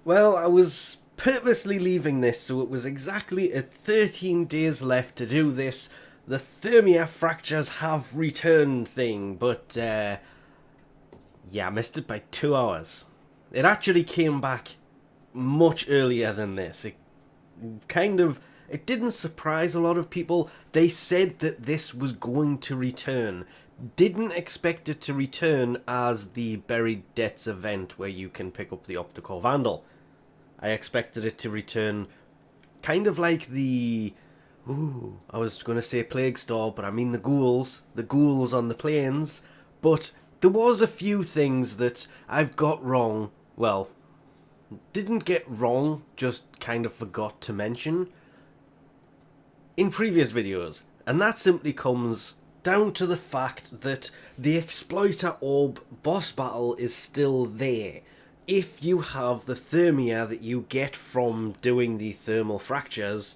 Well, I was purposely leaving this so it was exactly at 13 days left to do this the Thermia fractures have returned thing, but yeah, I missed it by 2 hours. It actually came back much earlier than this. Kind of it didn't surprise a lot of people. They said that this was going to return. Didn't expect it to return as the Buried Debts event where you can pick up the Optical Vandal. I expected it to return kind of like the... Ooh, I was going to say Plague Store, but I mean the ghouls. The ghouls on the plains. But there was a few things that I've got wrong. Well, didn't get wrong, just kind of forgot to mention in previous videos. And that simply comes down to the fact that the Exploiter Orb boss battle is still there. If you have the Thermia that you get from doing the thermal fractures,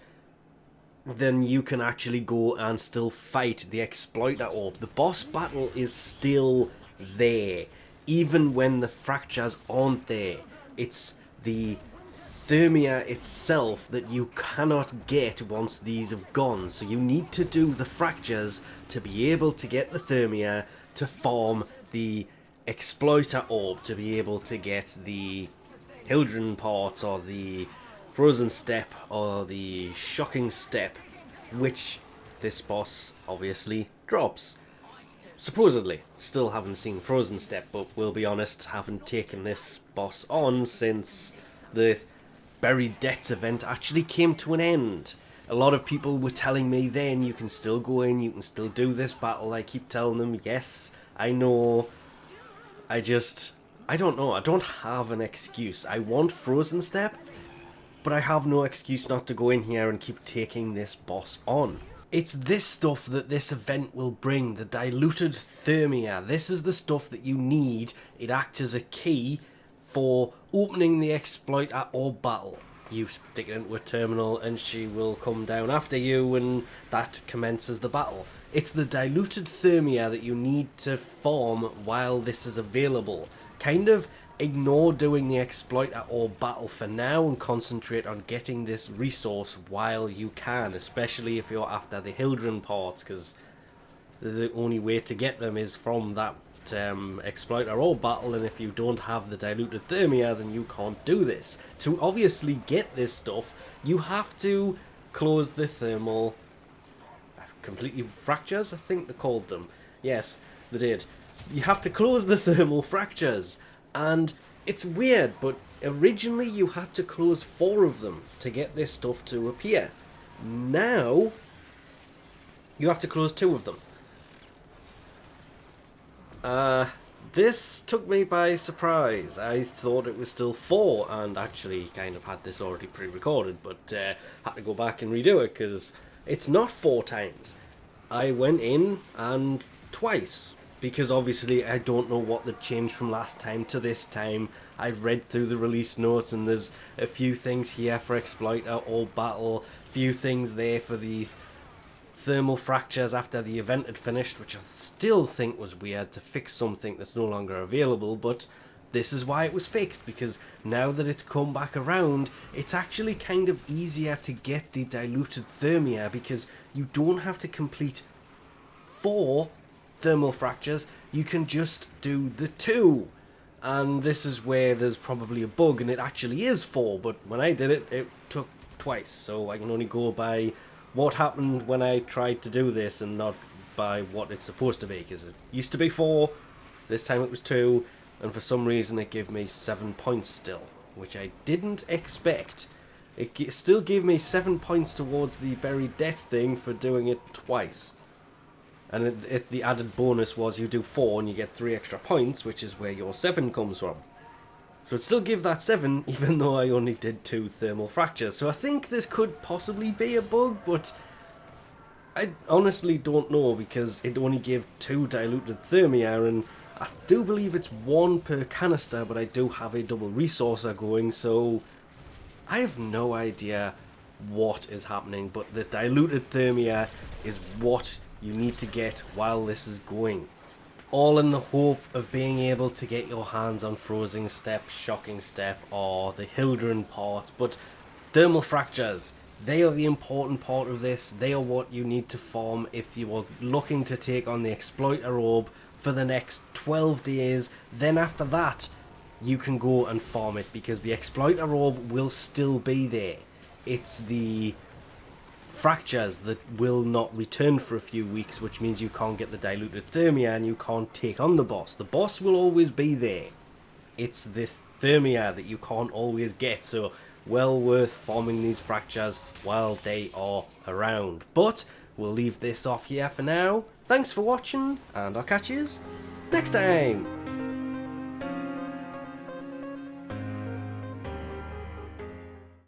then you can actually go and still fight the Exploiter Orb. The boss battle is still there, even when the fractures aren't there. It's the Thermia itself that you cannot get once these have gone. So you need to do the fractures to be able to get the Thermia to form the Exploiter Orb, to be able to get the Hildren parts or the Frozen Step or the Shocking Step, which this boss obviously drops. Supposedly. Still haven't seen Frozen Step, but we'll be honest, haven't taken this boss on since the Buried Debts event actually came to an end. A lot of people were telling me then you can still go in, you can still do this battle. I keep telling them, yes, I know. I don't know. I don't have an excuse. I want Frozen Step, but I have no excuse not to go in here and keep taking this boss on. It's this stuff that this event will bring, the Diluted Thermia. This is the stuff that you need. It acts as a key for opening the Exploiter Orb battle. You stick it into a terminal and she will come down after you and that commences the battle. It's the Diluted Thermia that you need to form while this is available. Kind of ignore doing the Exploiter Orb battle for now and concentrate on getting this resource while you can, especially if you're after the Hildren parts, because the only way to get them is from that Exploiter Orb battle, and if you don't have the Diluted Thermia, then you can't do this. To obviously get this stuff, you have to close the thermal... completely fractures, I think they called them. Yes, they did. You have to close the thermal fractures. And it's weird, but originally you had to close 4 of them to get this stuff to appear. Now, you have to close 2 of them. This took me by surprise. I thought it was still 4, and actually kind of had this already pre-recorded, but had to go back and redo it, because it's not 4 times. I went in and twice. Because obviously I don't know what they've changed from last time to this time. I've read through the release notes and there's a few things here for Exploiter Orb battle, few things there for the thermal fractures after the event had finished, which I still think was weird to fix something that's no longer available, but this is why it was fixed, because now that it's come back around, it's actually kind of easier to get the Diluted Thermia, because you don't have to complete 4 thermal fractures, you can just do the 2. And this is where there's probably a bug, and it actually is 4, but when I did it, it took twice, so I can only go by what happened when I tried to do this and not by what it's supposed to be, because it used to be 4, this time it was 2, and for some reason it gave me 7 points still, which I didn't expect. It still gave me 7 points towards the Buried Debts thing for doing it twice. And the added bonus was you do 4 and you get 3 extra points, which is where your 7 comes from. So it still give that 7, even though I only did 2 thermal fractures. So I think this could possibly be a bug, but I honestly don't know, because it only gave 2 Diluted Thermia, and I do believe it's 1 per canister, but I do have a double resourcer going, so I have no idea what is happening, but the Diluted Thermia is what you need to get while this is going. all in the hope of being able to get your hands on Frozen Step, Shocking Step, or the Hildren part. But thermal fractures, they are the important part of this. They are what you need to farm if you are looking to take on the Exploiter Orb for the next 12 days. Then after that, you can go and farm it, because the Exploiter Orb will still be there. It's the fractures that will not return for a few weeks, which means you can't get the Diluted Thermia and you can't take on the boss. The boss will always be there. It's the Thermia that you can't always get, so well worth farming these fractures while they are around. But we'll leave this off here for now. Thanks for watching, and I'll catch you next time.